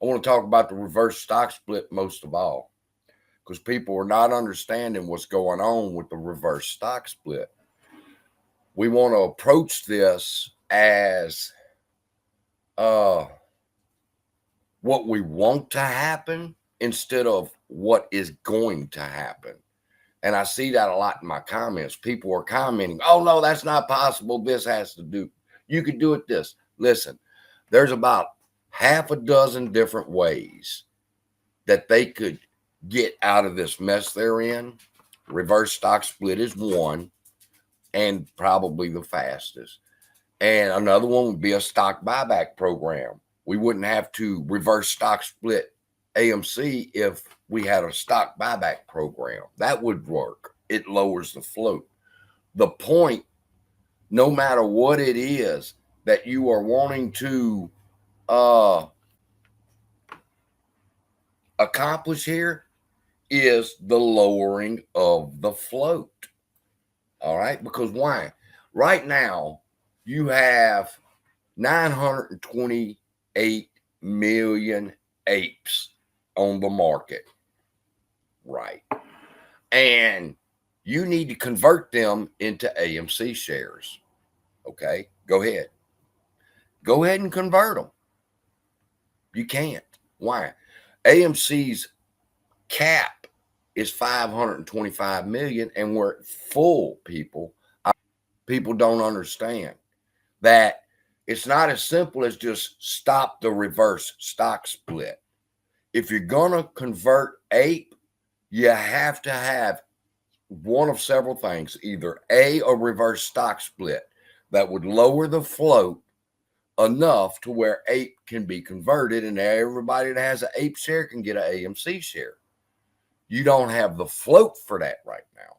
I want to talk about the reverse stock split most of all, because people are not understanding what's going on with the reverse stock split. We want to approach this as uh, what we want to happen instead of what is going to happen. And I see that a lot in my comments. People are commenting, oh, no, that's not possible. This has to do, you could do it this. Listen, there's about half a dozen different ways that they could get out of this mess they're in. Reverse stock split is one, and probably the fastest. And another one would be a stock buyback program. We wouldn't have to reverse stock split AMC if we had a stock buyback program. That would work. It lowers the float. The point, no matter what it is that you are wanting to accomplish here, is the lowering of the float. All right, because why? Right now, you have 928 million apes on the market, right? And you need to convert them into AMC shares. Okay, go ahead. Go ahead and convert them. You can't. Why? AMC's cap is 525 million, and we're full, people. People don't understand that it's not as simple as just stop the reverse stock split. If you're going to convert ape, you have to have one of several things, either a reverse stock split that would lower the float enough to where ape can be converted, and everybody that has an ape share can get an AMC share. You don't have the float for that right now.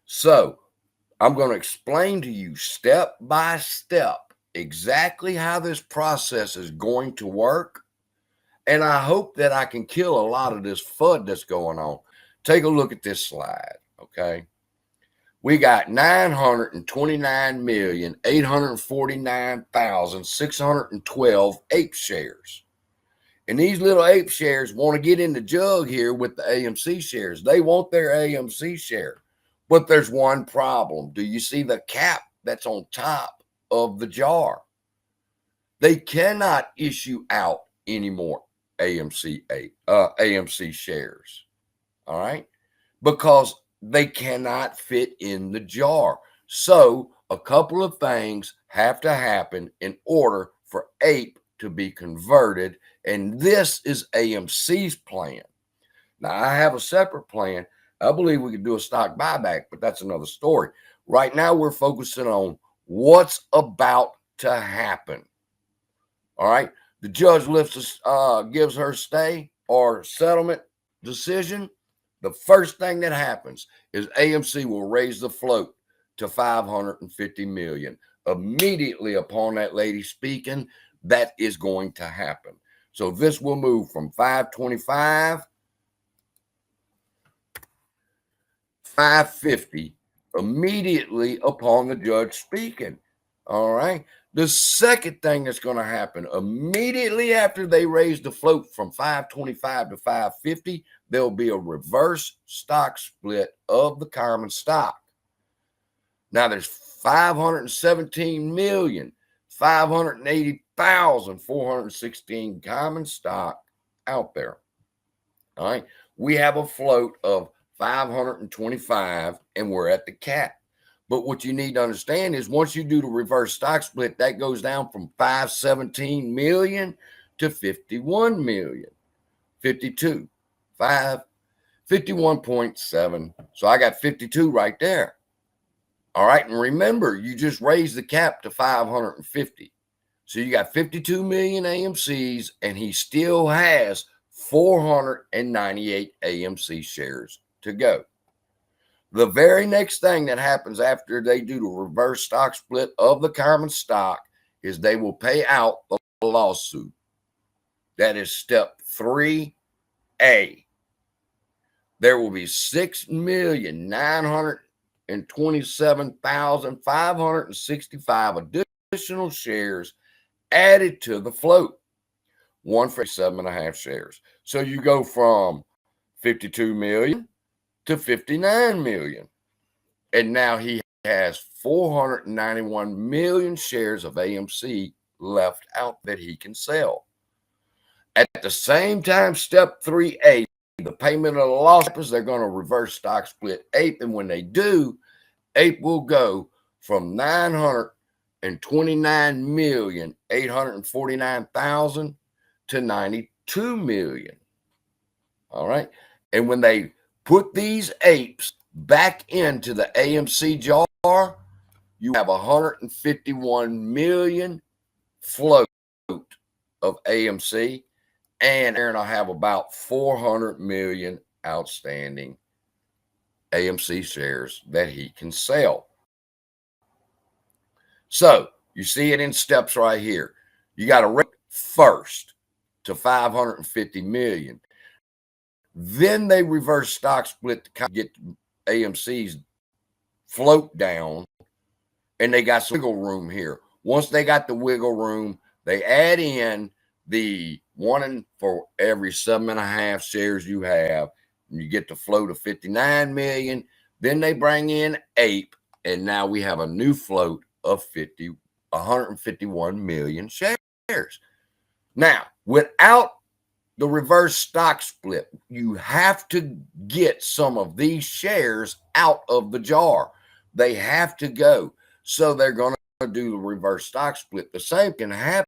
So I'm going to explain to you step by step exactly how this process is going to work. And I hope that I can kill a lot of this FUD that's going on. Take a look at this slide, okay? We got 929,849,612 ape shares. And these little ape shares want to get in the jug here with the AMC shares. They want their AMC share. But there's one problem. Do you see the cap that's on top of the jar? They cannot issue out any more AMC shares. All right? Because they cannot fit in the jar. So a couple of things have to happen in order for ape to be converted. And this is AMC's plan. Now, I have a separate plan. I believe we could do a stock buyback, but that's another story. Right now, we're focusing on what's about to happen. All right. The judge gives her stay or settlement decision. The first thing that happens is AMC will raise the float to 550 million. Immediately upon that lady speaking, that is going to happen. So this will move from 525, 550 immediately upon the judge speaking. All right. The second thing that's going to happen immediately after they raise the float from 525 to 550, there'll be a reverse stock split of the common stock. Now there's 517,580,416 common stock out there. All right. We have a float of 525 and we're at the cap. But what you need to understand is once you do the reverse stock split, that goes down from 517 million to 51 million, 52, 51.7. So I got 52 right there. All right. And remember, you just raised the cap to 550. So you got 52 million AMCs, and he still has 498 AMC shares to go. The very next thing that happens after they do the reverse stock split of the common stock is they will pay out the lawsuit. That is step 3A. There will be 6,927,565 additional shares added to the float. one for 7.5 shares. So you go from 52 million to 59 million. And now he has 491 million shares of AMC left out that he can sell. At the same time, step 3A, the payment of the loss happens, they're going to reverse stock split APE. And when they do, APE will go from 929,849,000 to 92 million. All right. And when they put these apes back into the AMC jar, you have 151 million float of AMC, and Aaron will have about 400 million outstanding AMC shares that he can sell. So you see it in steps right here. You got to rate first to 550 million. Then they reverse stock split to get AMC's float down, and they got some wiggle room here. Once they got the wiggle room, they add in the one for every 7.5 shares you have, and you get the float of 59 million. Then they bring in APE, and now we have a new float of 151 million shares. Now, without the reverse stock split, you have to get some of these shares out of the jar. They have to go. So they're going to do the reverse stock split. The same can happen